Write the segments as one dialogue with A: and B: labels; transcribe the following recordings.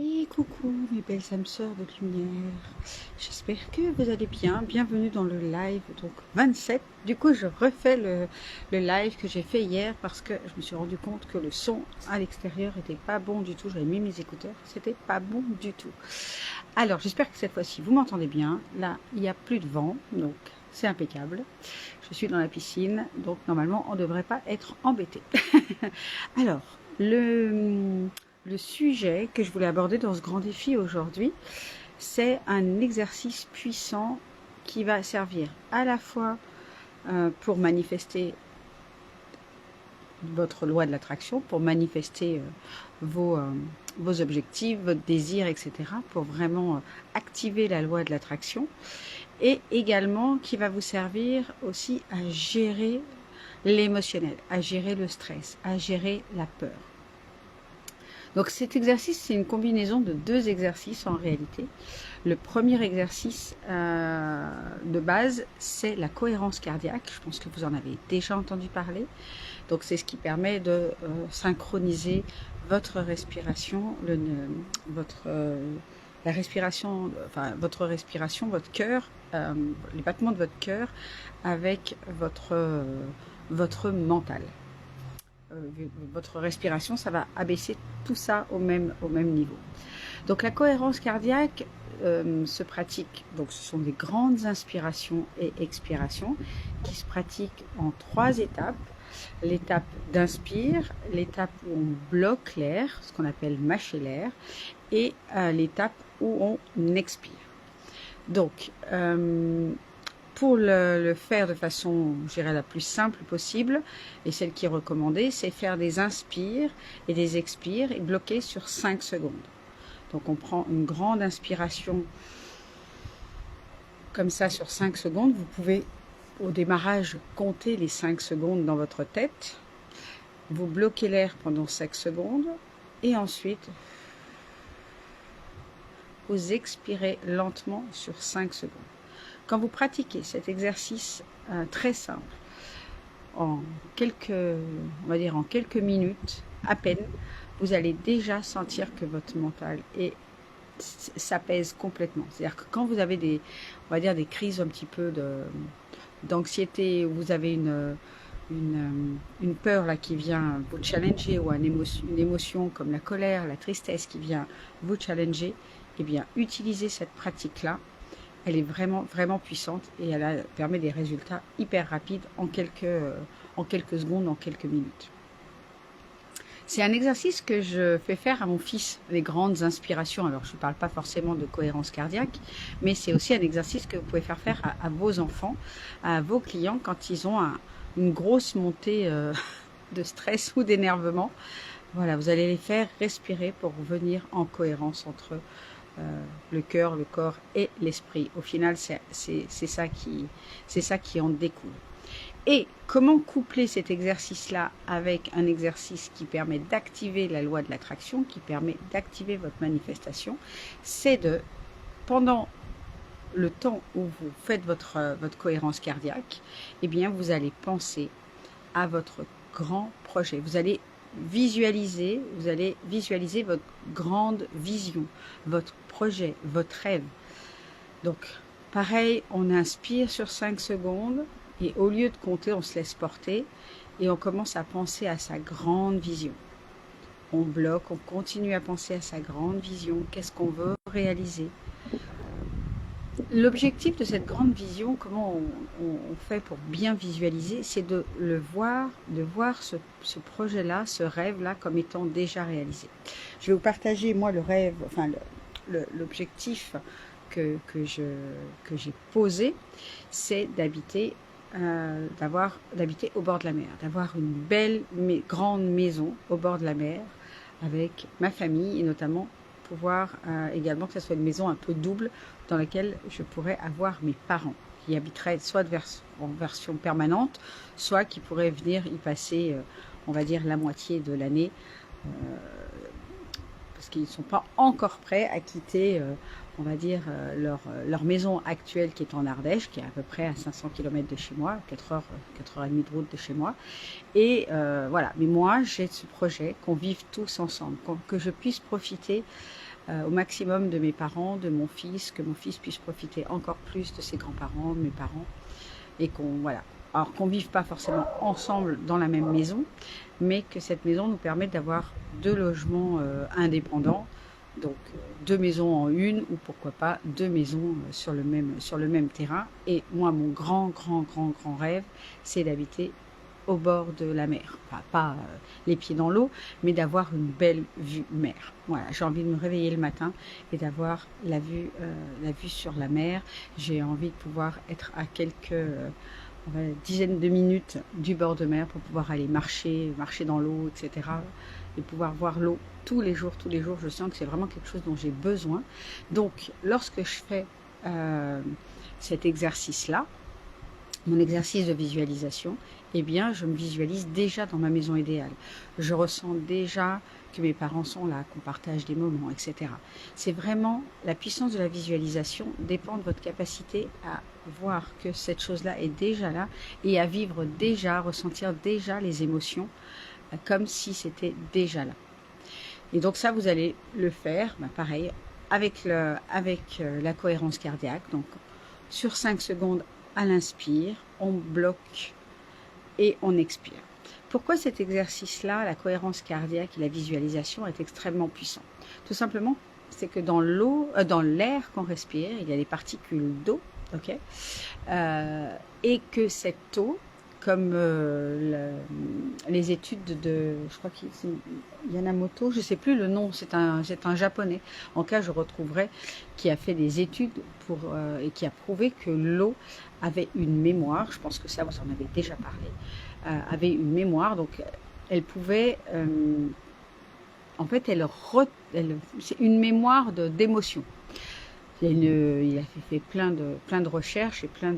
A: Et coucou mes belles âmes sœurs de lumière, j'espère que vous allez bien, bienvenue dans le live donc 27. Du coup je refais le live que j'ai fait hier parce que je me suis rendu compte que le son à l'extérieur était pas bon du tout, j'avais mis mes écouteurs, c'était pas bon du tout. Alors j'espère que cette fois-ci vous m'entendez bien, là il n'y a plus de vent donc c'est impeccable, je suis dans la piscine donc normalement on ne devrait pas être embêté. Alors le sujet que je voulais aborder dans ce grand défi aujourd'hui, c'est un exercice puissant qui va servir à la fois pour manifester votre loi de l'attraction, pour manifester vos objectifs, votre désir, etc., pour vraiment activer la loi de l'attraction, et également qui va vous servir aussi à gérer l'émotionnel, à gérer le stress, à gérer la peur. Donc cet exercice, c'est une combinaison de deux exercices en réalité. Le premier exercice de base, c'est la cohérence cardiaque. Je pense que vous en avez déjà entendu parler. Donc c'est ce qui permet de synchroniser votre respiration, la respiration, enfin votre respiration, votre cœur, les battements de votre cœur avec votre mental. Votre respiration, ça va abaisser tout ça au même niveau. Donc la cohérence cardiaque se pratique, donc ce sont des grandes inspirations et expirations qui se pratiquent en 3 étapes. L'étape d'inspire, l'étape où on bloque l'air, ce qu'on appelle mâcher l'air, et l'étape où on expire. Donc, pour le faire de façon, je dirais, la plus simple possible, et celle qui est recommandée, c'est faire des inspires et des expires et bloquer sur 5 secondes. Donc on prend une grande inspiration comme ça sur 5 secondes. Vous pouvez au démarrage compter les 5 secondes dans votre tête. Vous bloquez l'air pendant 5 secondes et ensuite vous expirez lentement sur 5 secondes. Quand vous pratiquez cet exercice très simple, on va dire en quelques minutes à peine, vous allez déjà sentir que votre mental s'apaise complètement. C'est-à-dire que quand vous avez on va dire des crises un petit peu d'anxiété, vous avez une peur là qui vient vous challenger, ou une émotion comme la colère, la tristesse qui vient vous challenger, eh bien utilisez cette pratique-là. Elle est vraiment, vraiment puissante et elle permet des résultats hyper rapides en quelques secondes, en quelques minutes. C'est un exercice que je fais faire à mon fils, les grandes inspirations. Alors, je ne parle pas forcément de cohérence cardiaque, mais c'est aussi un exercice que vous pouvez faire à vos enfants, à vos clients, quand ils ont une grosse montée de stress ou d'énervement. Voilà, vous allez les faire respirer pour venir en cohérence entre le cœur, le corps et l'esprit. Au final, c'est ça qui en découle. Et comment coupler cet exercice-là avec un exercice qui permet d'activer la loi de l'attraction, qui permet d'activer votre manifestation, c'est pendant le temps où vous faites votre cohérence cardiaque, eh bien, vous allez penser à votre grand projet. Vous allez visualiser votre grande vision, votre projet, votre rêve. Donc, pareil, on inspire sur 5 secondes et au lieu de compter, on se laisse porter et on commence à penser à sa grande vision. On bloque, on continue à penser à sa grande vision. Qu'est-ce qu'on veut réaliser? L'objectif de cette grande vision, comment on fait pour bien visualiser, c'est de voir ce projet-là, ce rêve-là comme étant déjà réalisé. Je vais vous partager, moi, le rêve, enfin, l'objectif que j'ai posé, c'est d'habiter au bord de la mer, d'avoir une belle, grande maison au bord de la mer avec ma famille et notamment pouvoir également que ce soit une maison un peu double dans laquelle je pourrais avoir mes parents qui habiteraient soit en version permanente, soit qui pourraient venir y passer, on va dire, la moitié de l'année. parce qu'ils ne sont pas encore prêts à quitter, on va dire, leur maison actuelle qui est en Ardèche, qui est à peu près à 500 km de chez moi, 4 heures, 4h30 de route de chez moi. Et voilà, mais moi j'ai ce projet qu'on vive tous ensemble, que je puisse profiter au maximum de mes parents, de mon fils, que mon fils puisse profiter encore plus de ses grands-parents, de mes parents, et voilà. Alors qu'on ne vive pas forcément ensemble dans la même maison, mais que cette maison nous permette d'avoir 2 logements indépendants, donc 2 maisons en une, ou pourquoi pas 2 maisons sur le même terrain. Et moi, mon grand rêve, c'est d'habiter au bord de la mer, enfin, pas les pieds dans l'eau, mais d'avoir une belle vue mer. Voilà, j'ai envie de me réveiller le matin et d'avoir la vue sur la mer. J'ai envie de pouvoir être à quelques dizaines de minutes du bord de mer pour pouvoir aller marcher dans l'eau, etc. Et pouvoir voir l'eau tous les jours. Je sens que c'est vraiment quelque chose dont j'ai besoin. Donc, lorsque je fais cet exercice-là, mon exercice de visualisation, eh bien, je me visualise déjà dans ma maison idéale. Je ressens déjà que mes parents sont là, qu'on partage des moments, etc. C'est vraiment la puissance de la visualisation dépend de votre capacité à voir que cette chose-là est déjà là et à vivre déjà, à ressentir déjà les émotions comme si c'était déjà là. Et donc ça, vous allez le faire, pareil, avec la cohérence cardiaque. Donc, sur 5 secondes à l'inspire, on bloque et on expire. Pourquoi cet exercice-là, la cohérence cardiaque et la visualisation est extrêmement puissant? Tout simplement, c'est que dans l'air qu'on respire, il y a des particules d'eau, ok, et que cette eau, comme les études de, je crois qu'il y Yamamoto, je ne sais plus le nom, c'est un japonais, en cas je retrouverai, qui a fait des études et qui a prouvé que l'eau avait une mémoire, je pense que ça vous en avez déjà parlé, avait une mémoire, donc elle pouvait, en fait c'est une mémoire d'émotion. Il a fait plein de recherches et plein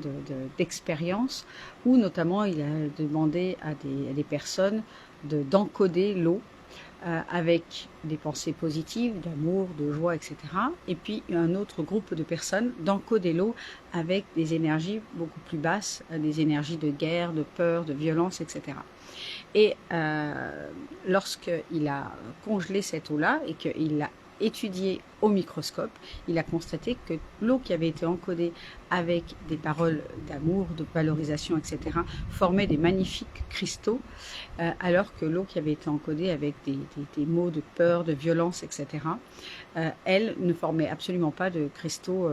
A: d'expériences où notamment il a demandé à des personnes d'encoder l'eau avec des pensées positives, d'amour, de joie, etc. Et puis un autre groupe de personnes d'encoder l'eau avec des énergies beaucoup plus basses, des énergies de guerre, de peur, de violence, etc. Et lorsqu'il a congelé cette eau-là et qu'il l'a étudié au microscope, il a constaté que l'eau qui avait été encodée avec des paroles d'amour, de valorisation, etc., formait des magnifiques cristaux, alors que l'eau qui avait été encodée avec des mots de peur, de violence, etc., elle ne formait absolument pas de cristaux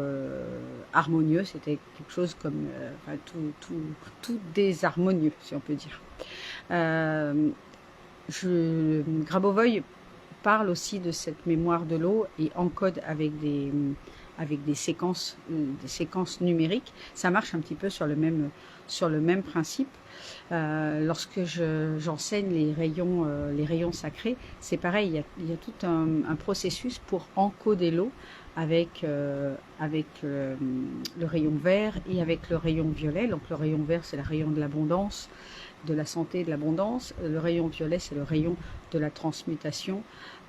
A: harmonieux. C'était quelque chose comme tout désharmonieux, si on peut dire. Grabovoi parle aussi de cette mémoire de l'eau et encode avec des séquences numériques. Ça marche un petit peu sur le même principe. Lorsque j'enseigne les rayons sacrés, c'est pareil, il y a tout un processus pour encoder l'eau avec le rayon vert et avec le rayon violet. Donc le rayon vert, c'est le rayon de l'abondance, de la santé et de l'abondance. Le rayon violet, c'est le rayon de la transmutation,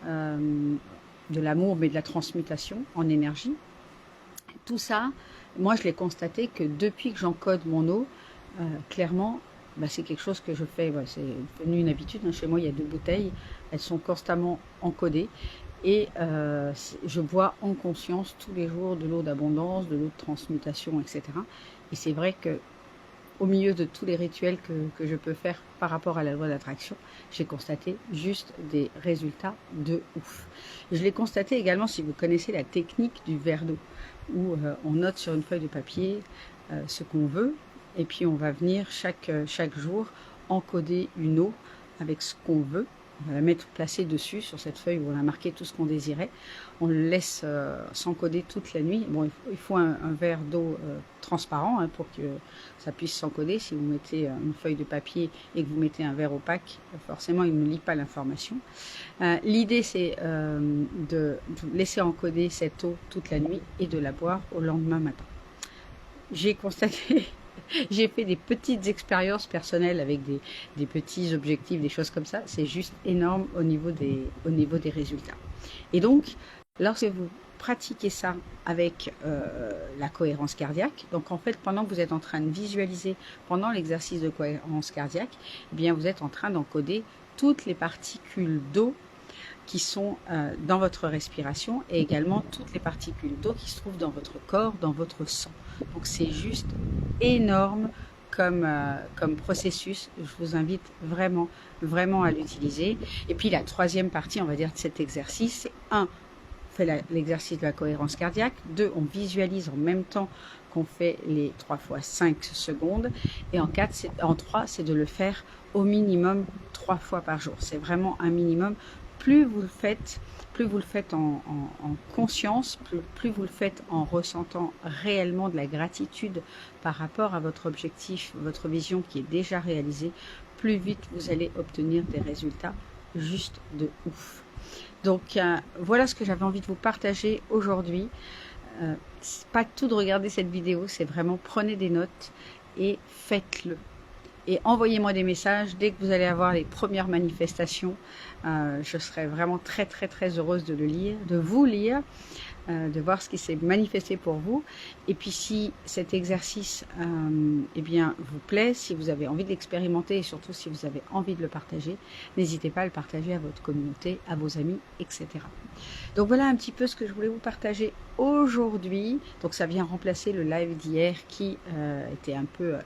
A: de l'amour, mais de la transmutation en énergie. Tout ça, moi, je l'ai constaté que depuis que j'encode mon eau, clairement, c'est quelque chose que je fais, c'est devenu une habitude. Chez moi, il y a 2 bouteilles, elles sont constamment encodées. Et je bois en conscience tous les jours de l'eau d'abondance, de l'eau de transmutation, etc. Et c'est vrai que au milieu de tous les rituels que je peux faire par rapport à la loi d'attraction, j'ai constaté juste des résultats de ouf. Je l'ai constaté également si vous connaissez la technique du verre d'eau, où on note sur une feuille de papier ce qu'on veut, et puis on va venir chaque jour encoder une eau avec ce qu'on veut. On va la placer dessus sur cette feuille où on a marqué tout ce qu'on désirait. On le laisse s'encoder toute la nuit. Bon, il faut un verre d'eau transparent pour que ça puisse s'encoder. Si vous mettez une feuille de papier et que vous mettez un verre opaque, forcément il ne lit pas l'information. L'idée c'est de laisser encoder cette eau toute la nuit et de la boire au lendemain matin. J'ai constaté j'ai fait des petites expériences personnelles avec des petits objectifs, des choses comme ça. C'est juste énorme au niveau des résultats. Et donc, lorsque vous pratiquez ça avec la cohérence cardiaque, donc en fait, pendant que vous êtes en train de visualiser, pendant l'exercice de cohérence cardiaque, eh bien, vous êtes en train d'encoder toutes les particules d'eau qui sont dans votre respiration et également toutes les particules d'eau qui se trouvent dans votre corps, dans votre sang. Donc c'est juste énorme comme processus. Je vous invite vraiment, vraiment à l'utiliser. Et puis la troisième partie, on va dire, de cet exercice, c'est 1, on fait l'exercice de la cohérence cardiaque. 2, on visualise en même temps qu'on fait les 3 fois 5 secondes. Et en 3, c'est de le faire au minimum 3 fois par jour. C'est vraiment un minimum. Plus vous le faites en conscience, plus vous le faites en ressentant réellement de la gratitude par rapport à votre objectif, votre vision qui est déjà réalisée, plus vite vous allez obtenir des résultats juste de ouf. Donc voilà ce que j'avais envie de vous partager aujourd'hui. C'est pas tout de regarder cette vidéo, c'est vraiment prenez des notes et faites-le. Et envoyez-moi des messages dès que vous allez avoir les premières manifestations. Je serai vraiment très très très heureuse de le lire, de vous lire, de voir ce qui s'est manifesté pour vous. Et puis si cet exercice eh bien, vous plaît, si vous avez envie de l'expérimenter et surtout si vous avez envie de le partager, n'hésitez pas à le partager à votre communauté, à vos amis, etc. Donc voilà un petit peu ce que je voulais vous partager aujourd'hui. Donc ça vient remplacer le live d'hier qui était un peu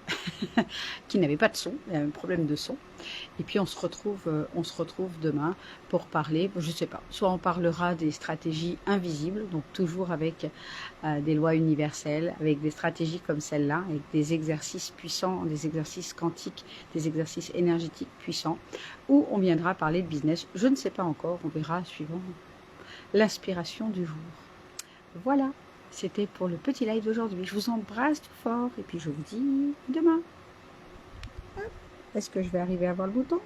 A: qui n'avait pas de son, un problème de son. Et puis on se retrouve demain pour parler, je sais pas, soit on parlera des stratégies invisibles, donc toujours avec des lois universelles, avec des stratégies comme celle-là, avec des exercices puissants, des exercices quantiques, des exercices énergétiques puissants, ou on viendra parler de business, je ne sais pas encore, on verra suivant l'inspiration du jour. Voilà, c'était pour le petit live d'aujourd'hui. Je vous embrasse tout fort et puis je vous dis demain. Est-ce que je vais arriver à voir le bouton ?